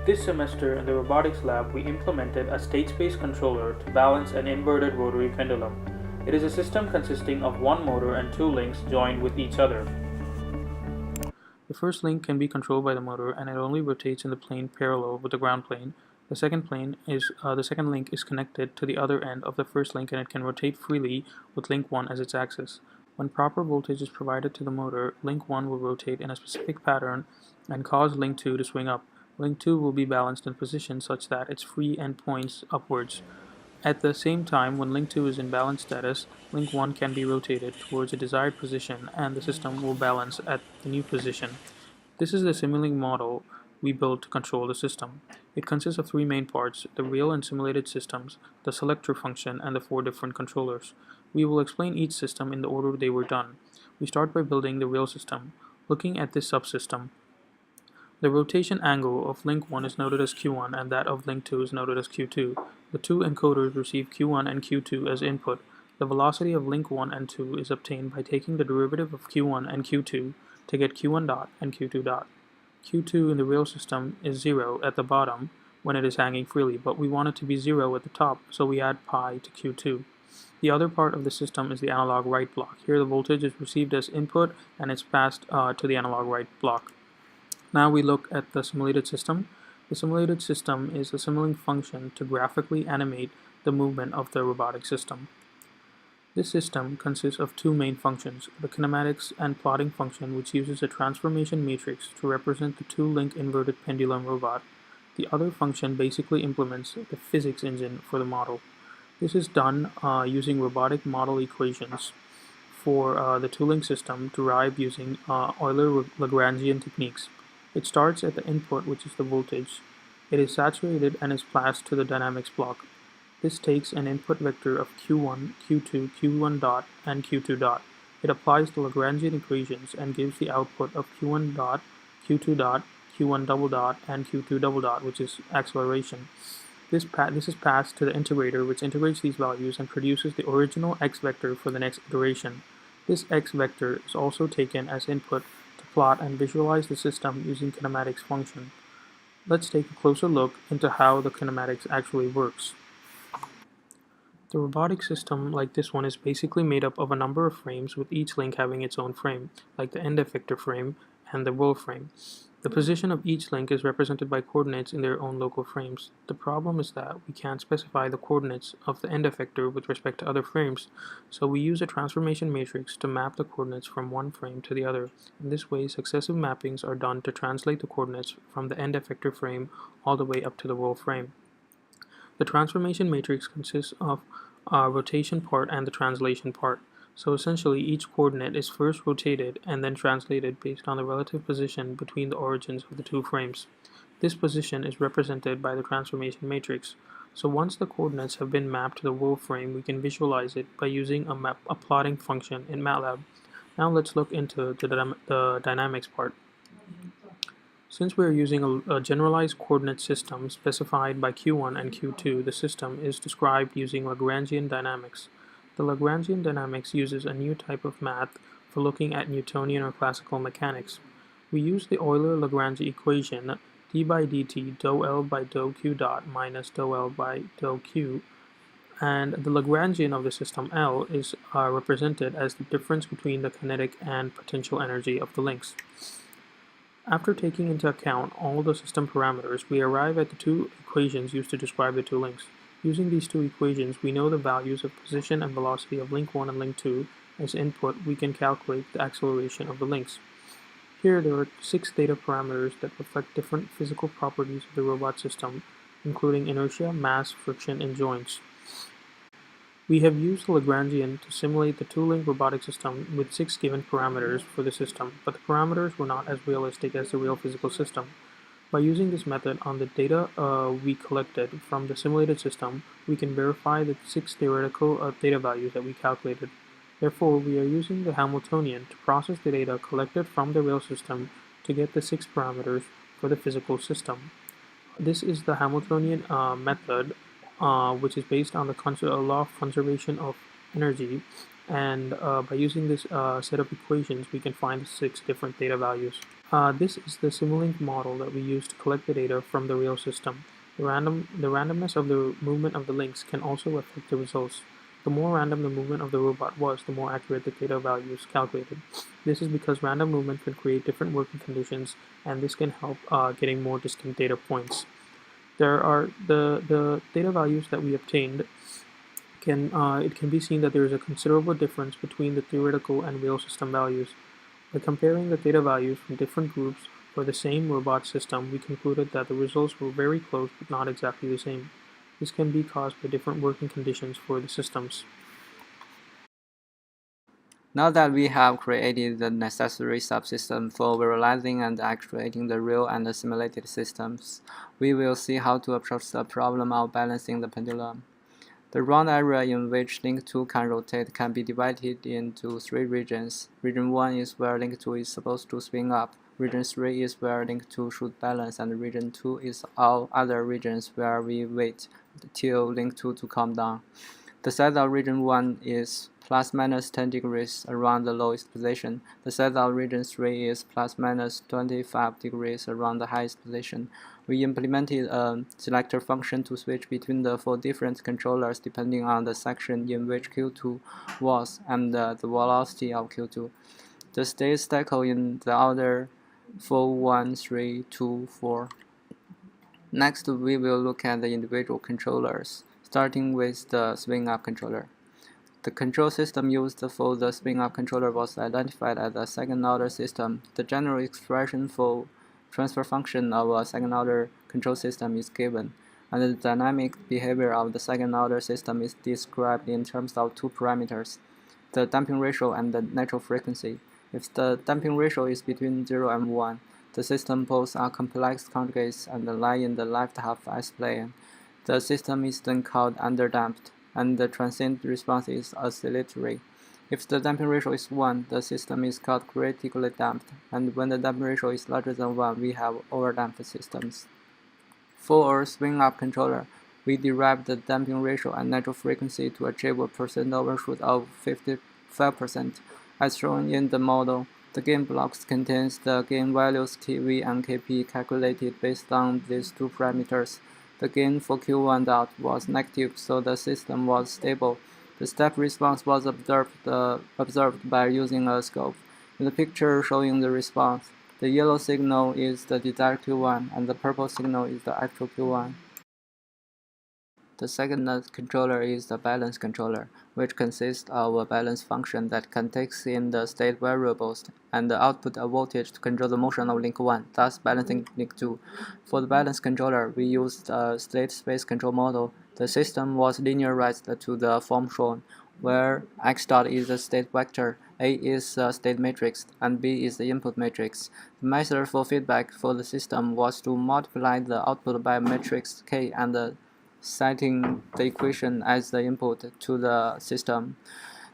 This semester in the Robotics Lab, we implemented a state space controller to balance an inverted rotary pendulum. It is a system consisting of one motor and two links joined with each other. The first link can be controlled by the motor, and it only rotates in the plane parallel with the ground plane. The second link is connected to the other end of the first link, and it can rotate freely with link 1 as its axis. When proper voltage is provided to the motor, link 1 will rotate in a specific pattern and cause link 2 to swing up. Link 2 will be balanced in position such that its free end points upwards. At the same time, when link 2 is in balance status, link 1 can be rotated towards a desired position and the system will balance at the new position. This is the simulating model we built to control the system. It consists of three main parts: the real and simulated systems, the selector function, and the four different controllers. We will explain each system in the order they were done. We start by building the real system. Looking at this subsystem, the rotation angle of link 1 is noted as Q1 and that of link 2 is noted as Q2. The two encoders receive Q1 and Q2 as input. The velocity of link 1 and 2 is obtained by taking the derivative of Q1 and Q2 to get Q1 dot and Q2 dot. Q2 in the real system is 0 at the bottom when it is hanging freely, but we want it to be 0 at the top, so we add pi to Q2. The other part of the system is the analog write block. Here the voltage is received as input and it's passed to the analog write block. Now we look at the simulated system. The simulated system is a simulating function to graphically animate the movement of the robotic system. This system consists of two main functions, the kinematics and plotting function, which uses a transformation matrix to represent the two-link inverted pendulum robot. The other function basically implements the physics engine for the model. This is done using robotic model equations for the two-link system derived using Euler-Lagrangian techniques. It starts at the input, which is the voltage. It is saturated and is passed to the dynamics block. This takes an input vector of Q1, Q2, Q1 dot, and Q2 dot. It applies the Lagrangian equations and gives the output of Q1 dot, Q2 dot, Q1 double dot, and Q2 double dot, which is acceleration. This is passed to the integrator, which integrates these values and produces the original x vector for the next iteration. This x vector is also taken as input to plot and visualize the system using kinematics function. Let's take a closer look into how the kinematics actually works. The robotic system, like this one, is basically made up of a number of frames, with each link having its own frame, like the end effector frame and the roll frame. The position of each link is represented by coordinates in their own local frames. The problem is that we can't specify the coordinates of the end effector with respect to other frames, so we use a transformation matrix to map the coordinates from one frame to the other. In this way, successive mappings are done to translate the coordinates from the end effector frame all the way up to the roll frame. The transformation matrix consists of a rotation part and the translation part. So essentially, each coordinate is first rotated and then translated based on the relative position between the origins of the two frames. This position is represented by the transformation matrix. So once the coordinates have been mapped to the roll frame, we can visualize it by using a plotting function in MATLAB. Now let's look into the dynamics part. Since we are using a generalized coordinate system specified by Q1 and Q2, the system is described using Lagrangian dynamics. The Lagrangian dynamics uses a new type of math for looking at Newtonian or classical mechanics. We use the Euler-Lagrange equation d by dt dou L by dou Q dot minus dou L by dou Q, and the Lagrangian of the system L is represented as the difference between the kinetic and potential energy of the links. After taking into account all the system parameters, we arrive at the two equations used to describe the two links. Using these two equations, we know the values of position and velocity of link 1 and link 2. As input, we can calculate the acceleration of the links. Here there are 6 data parameters that reflect different physical properties of the robot system, including inertia, mass, friction, and joints. We have used the Lagrangian to simulate the two-link robotic system with 6 given parameters for the system, but the parameters were not as realistic as the real physical system. By using this method on the data we collected from the simulated system, we can verify the 6 theoretical data values that we calculated. Therefore, we are using the Hamiltonian to process the data collected from the real system to get the 6 parameters for the physical system. This is the Hamiltonian method, which is based on the law of conservation of energy, and by using this set of equations, we can find 6 different data values. This is the Simulink model that we use to collect the data from the real system. The randomness of the movement of the links can also affect the results. The more random the movement of the robot was, the more accurate the data value is calculated. This is because random movement can create different working conditions, and this can help getting more distinct data points. There are the data values that we obtained. It can be seen that there is a considerable difference between the theoretical and real system values. By comparing the data values from different groups for the same robot system, we concluded that the results were very close but not exactly the same. This can be caused by different working conditions for the systems. Now that we have created the necessary subsystem for visualizing and actuating the real and the simulated systems, we will see how to approach the problem of balancing the pendulum. The round area in which link 2 can rotate can be divided into 3 regions. Region 1 is where link 2 is supposed to swing up, region 3 is where link 2 should balance, and region 2 is all other regions where we wait till link 2 to come down. The size of region 1 is plus minus 10 degrees around the lowest position. The size of region 3 is plus minus 25 degrees around the highest position. We implemented a selector function to switch between the 4 different controllers depending on the section in which Q2 was and the velocity of Q2. The states cycle in the order 4, 1, 3, 2, 4. Next, we will look at the individual controllers, starting with the swing-up controller. The control system used for the swing-up controller was identified as a second-order system. The general expression for transfer function of a second-order control system is given, and the dynamic behavior of the second-order system is described in terms of 2 parameters, the damping ratio and the natural frequency. If the damping ratio is between 0 and 1, the system poles are complex conjugates and lie in the left half S-plane. The system is then called underdamped, and the transient response is oscillatory. If the damping ratio is 1, the system is called critically damped, and when the damping ratio is larger than 1, we have overdamped systems. For our swing-up controller, we derived the damping ratio and natural frequency to achieve a percent overshoot of 55%. As shown in the model, the gain blocks contains the gain values Kv and Kp calculated based on these 2 parameters. The gain for Q1 dot was negative, so the system was stable. The step response was observed by using a scope. In the picture showing the response, the yellow signal is the desired Q1, and the purple signal is the actual Q1. The second controller is the balance controller, which consists of a balance function that can take in the state variables and output a voltage to control the motion of link 1, thus balancing link 2. For the balance controller, we used a state space control model. The system was linearized to the form shown, where x dot is a state vector, A is a state matrix, and B is the input matrix. The method for feedback for the system was to multiply the output by matrix K and setting the equation as the input to the system.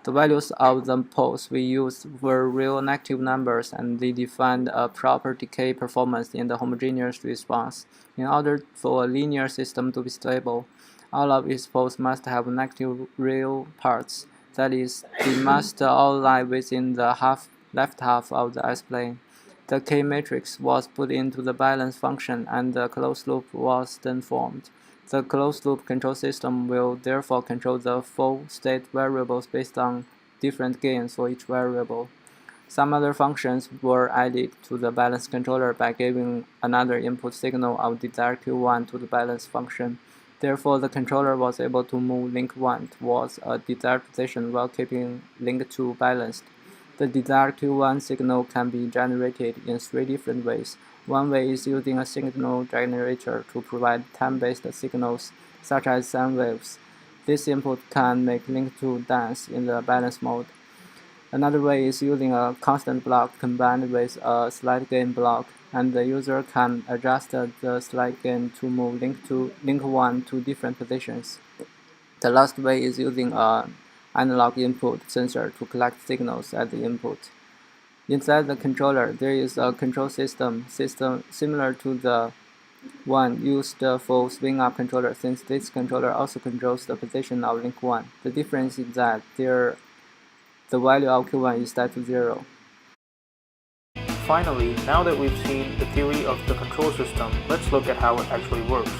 The values of the poles we used were real negative numbers, and they defined a proper decay performance in the homogeneous response. In order for a linear system to be stable, all of its poles must have negative real parts. That is, they must all lie within the left half of the S-plane. The K matrix was put into the balance function, and the closed loop was then formed. The closed-loop control system will therefore control the 4 state variables based on different gains for each variable. Some other functions were added to the balance controller by giving another input signal of desired Q1 to the balance function. Therefore, the controller was able to move link 1 towards a desired position while keeping link 2 balanced. The desired Q1 signal can be generated in 3 different ways. One way is using a signal generator to provide time-based signals, such as sine waves. This input can make link 2 dance in the balance mode. Another way is using a constant block combined with a slight gain block, and the user can adjust the slight gain to move link 1 to different positions. The last way is using an analog input sensor to collect signals at the input. Inside the controller, there is a control system similar to the 1. Use the full swing up controller, since this controller also controls the position of link 1. The difference is that the value of Q1 is set to 0. Finally, now that we've seen the theory of the control system, let's look at how it actually works.